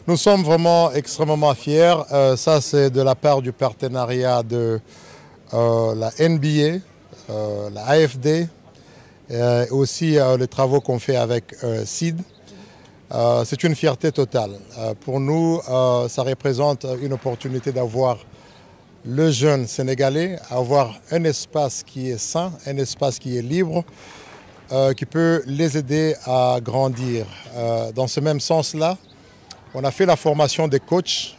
Nous sommes vraiment extrêmement fiers. Ça, c'est de la part du partenariat de la NBA, la AFD, et aussi les travaux qu'on fait avec SID. C'est une fierté totale. Pour nous, ça représente une opportunité d'avoir le jeune Sénégalais, avoir un espace qui est sain, un espace qui est libre, qui peut les aider à grandir. Dans ce même sens-là, on a fait la formation des coachs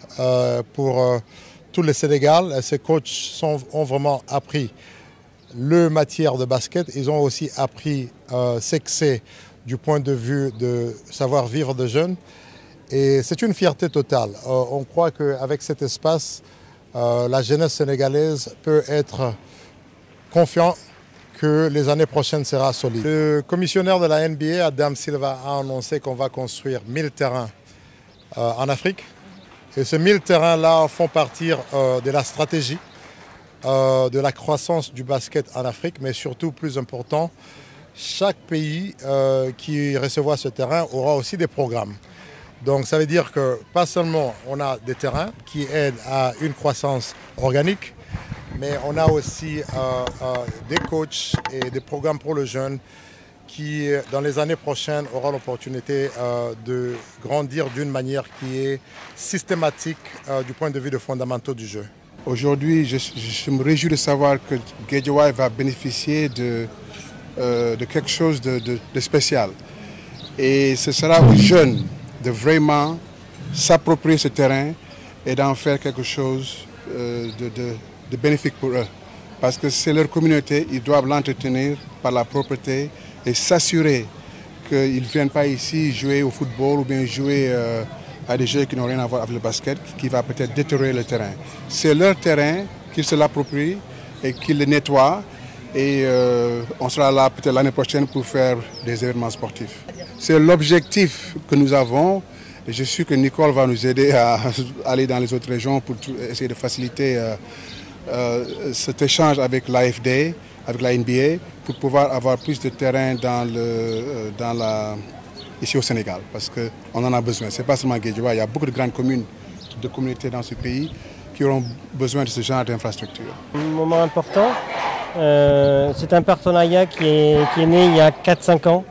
pour tout le Sénégal. Ces coachs ont vraiment appris le matière de basket. Ils ont aussi appris ce que c'est du point de vue de savoir vivre de jeunes. Et c'est une fierté totale. On croit qu'avec cet espace, la jeunesse sénégalaise peut être confiante que les années prochaines sera solide. Le commissionnaire de la NBA, Adam Silva, a annoncé qu'on va construire 1000 terrains en Afrique. Et ces 1000 terrains-là font partie de la stratégie de la croissance du basket en Afrique, mais surtout, plus important, chaque pays qui recevra ce terrain aura aussi des programmes. Donc ça veut dire que pas seulement on a des terrains qui aident à une croissance organique, mais on a aussi des coachs et des programmes pour le jeune qui, dans les années prochaines, aura l'opportunité de grandir d'une manière qui est systématique du point de vue des fondamentaux du jeu. Aujourd'hui, je me réjouis de savoir que Guédiawaye va bénéficier de quelque chose de spécial. Et ce sera aux jeunes de vraiment s'approprier ce terrain et d'en faire quelque chose de bénéfique pour eux. Parce que c'est leur communauté, ils doivent l'entretenir par la propreté et s'assurer qu'ils ne viennent pas ici jouer au football ou bien jouer à des jeux qui n'ont rien à voir avec le basket, qui va peut-être détériorer le terrain. C'est leur terrain, qu'ils se l'approprient et qu'ils le nettoient. Et on sera là peut-être l'année prochaine pour faire des événements sportifs. C'est l'objectif que nous avons. Et je suis que Nicole va nous aider à aller dans les autres régions pour essayer de faciliter cet échange avec l'AFD, avec la NBA, pour pouvoir avoir plus de terrain ici au Sénégal, parce qu'on en a besoin. Ce n'est pas seulement Guédiawaye, il y a beaucoup de grandes communautés dans ce pays qui auront besoin de ce genre d'infrastructure. Un moment important, c'est un partenariat qui est né il y a 4-5 ans.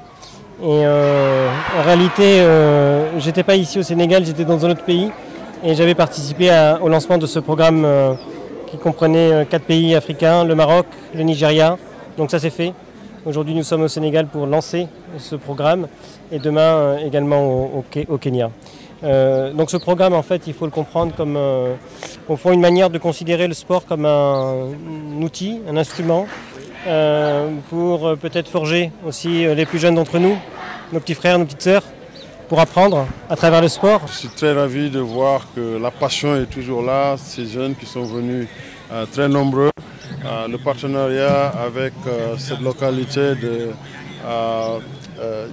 Et en réalité, je n'étais pas ici au Sénégal, j'étais dans un autre pays et j'avais participé au lancement de ce programme qui comprenait 4 pays africains, le Maroc, le Nigeria. Donc ça s'est fait. Aujourd'hui, nous sommes au Sénégal pour lancer ce programme et demain également au Kenya. Donc ce programme, en fait, il faut le comprendre comme au fond une manière de considérer le sport comme un outil, un instrument pour peut-être forger aussi les plus jeunes d'entre nous, nos petits frères, nos petites sœurs, pour apprendre à travers le sport. Je suis très ravi de voir que la passion est toujours là, ces jeunes qui sont venus très nombreux. Le partenariat avec cette localité de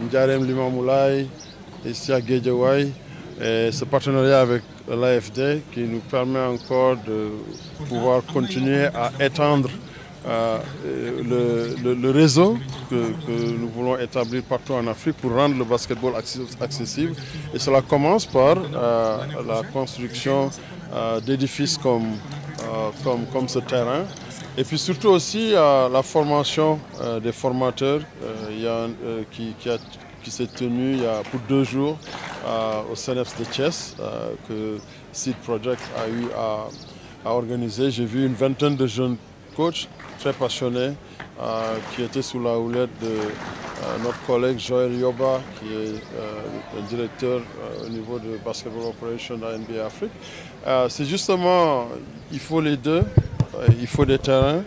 Ndiarème Limamoulaye, ici à Guédiawaye, et ce partenariat avec l'AFD qui nous permet encore de pouvoir continuer à étendre le réseau que nous voulons établir partout en Afrique pour rendre le basketball accessible. Et cela commence par la construction d'édifices comme ce terrain. Et puis surtout aussi la formation des formateurs qui s'est tenue pour 2 jours au CNEPS de Thiès, que Seed Project a eu a organisé. J'ai vu une vingtaine de jeunes coachs très passionnés qui étaient sous la houlette de notre collègue Joël Yoba, qui est le directeur au niveau de Basketball Operations à NBA Afrique. C'est justement, il faut les deux, il faut des terrains,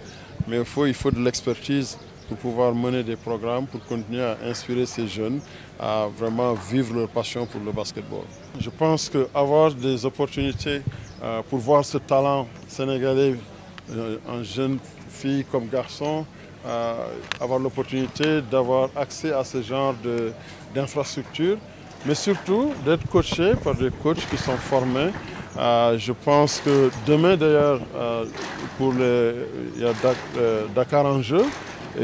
mais il faut de l'expertise pour pouvoir mener des programmes, pour continuer à inspirer ces jeunes à vraiment vivre leur passion pour le basketball. Je pense qu'avoir des opportunités pour voir ce talent sénégalais en jeune fille comme garçon, avoir l'opportunité d'avoir accès à ce genre d'infrastructures, mais surtout d'être coaché par des coachs qui sont formés. Je pense que demain d'ailleurs, il y a Dakar en jeu,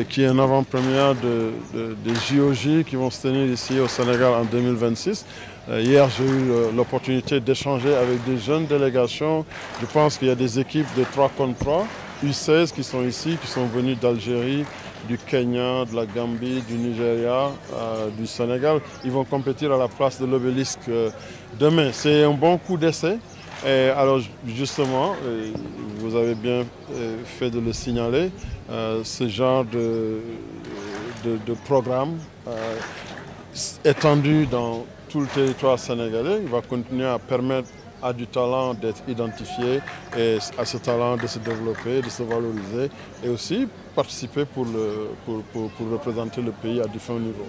qui est une avant-première des JOJ qui vont se tenir ici au Sénégal en 2026. Hier, j'ai eu l'opportunité d'échanger avec des jeunes délégations. Je pense qu'il y a des équipes de 3 contre 3, U16 qui sont ici, qui sont venus d'Algérie, du Kenya, de la Gambie, du Nigeria, du Sénégal. Ils vont compétir à la place de l'obélisque demain. C'est un bon coup d'essai. Alors justement, vous avez bien fait de le signaler, ce genre de programme étendu dans tout le territoire sénégalais, il va continuer à permettre à du talent d'être identifié et à ce talent de se développer, de se valoriser et aussi participer pour représenter le pays à différents niveaux.